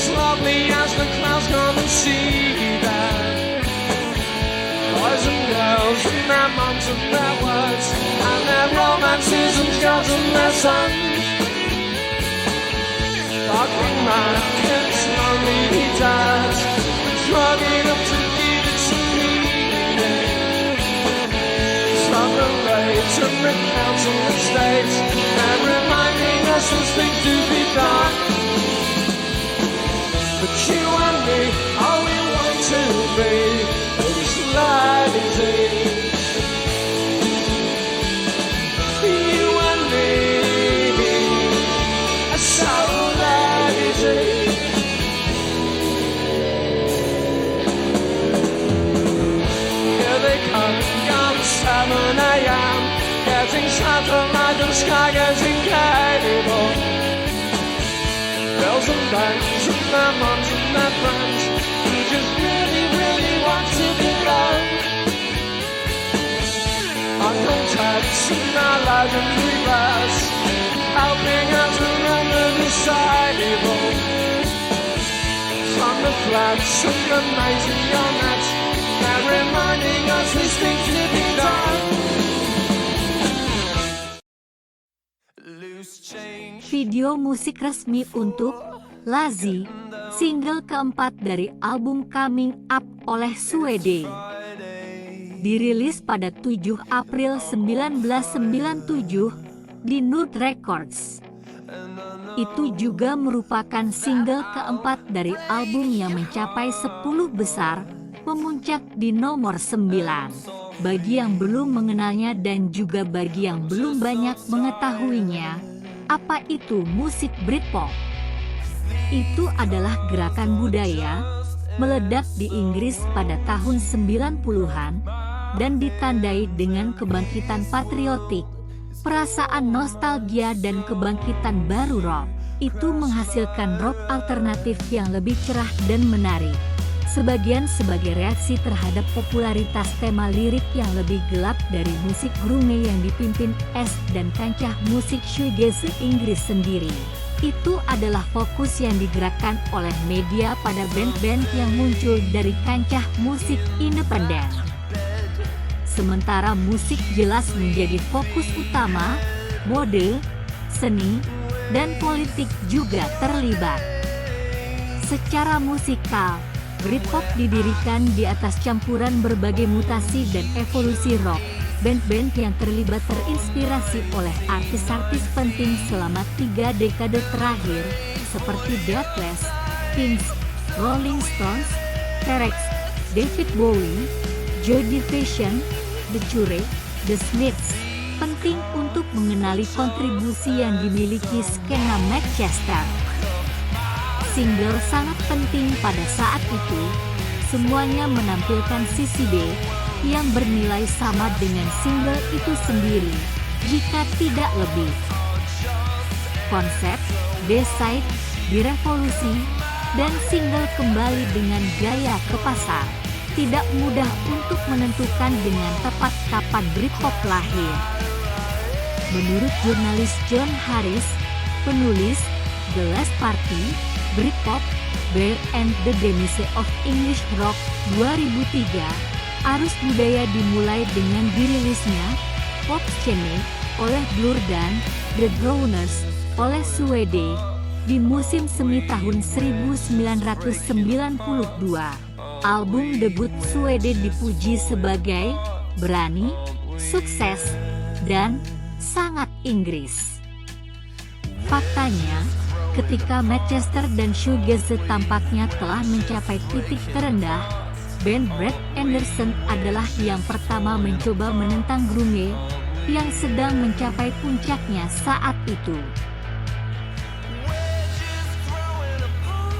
as lovely as the clouds, come and see that. Boys and girls and their moms and their words, and their romances and gods and their sons. Sparkling kids, lonely dads, drugging up to give it some meaning. Southern raves and the council estates, and reminding us there's things to be done. But you and me, all we want to be is lazy. You and me are so lazy. Here they come, gone 7 a.m. Getting shattered like the sky getting cable. Girls and bands and their moms and their friends who just really, really want to belong. Our contacts and our legendary bars, helping us remember the sidewall. From the flats and the nights beyond that, they're reminding us there's things to be done. Video musik resmi untuk Lazy, single keempat dari album Coming Up oleh Suede. Dirilis pada 7 April 1997 di Nude Records. Itu juga merupakan single keempat dari album yang mencapai 10 besar, memuncak di nomor 9. Bagi yang belum mengenalnya dan juga bagi yang belum banyak mengetahuinya, apa itu musik Britpop? Itu adalah gerakan budaya meledak di Inggris pada tahun 90-an dan ditandai dengan kebangkitan patriotik, perasaan nostalgia dan kebangkitan baru rock. Itu menghasilkan rock alternatif yang lebih cerah dan menarik. Sebagian sebagai reaksi terhadap popularitas tema lirik yang lebih gelap dari musik grunge yang dipimpin S dan kancah musik shoegaze Inggris sendiri. Itu adalah fokus yang digerakkan oleh media pada band-band yang muncul dari kancah musik independen. Sementara musik jelas menjadi fokus utama, mode, seni, dan politik juga terlibat. Secara musikal, Britpop didirikan di atas campuran berbagai mutasi dan evolusi rock. Band-band yang terlibat terinspirasi oleh artis-artis penting selama 3 dekade terakhir, seperti Beatles, Kings, Rolling Stones, T-Rex, David Bowie, Joy Division, The Cure, The Smiths. Penting untuk mengenali kontribusi yang dimiliki skena Manchester. Single sangat penting pada saat itu, semuanya menampilkan sisi B yang bernilai sama dengan single itu sendiri, jika tidak lebih. Konsep B-side direvolusi dan single kembali dengan gaya ke pasar. Tidak mudah untuk menentukan dengan tepat kapan Britpop lahir. Menurut jurnalis John Harris, penulis The Last Party, Britpop, Bear and the Demise of English Rock 2003, arus budaya dimulai dengan dirilisnya Pop Scene oleh Blur dan The Drowners oleh Suede di musim semi tahun 1992. Album debut Suede dipuji sebagai berani, sukses, dan sangat Inggris. Faktanya, ketika Manchester dan shoegaze tampaknya telah mencapai titik terendah, band Brad Anderson adalah yang pertama mencoba menentang grunge yang sedang mencapai puncaknya saat itu.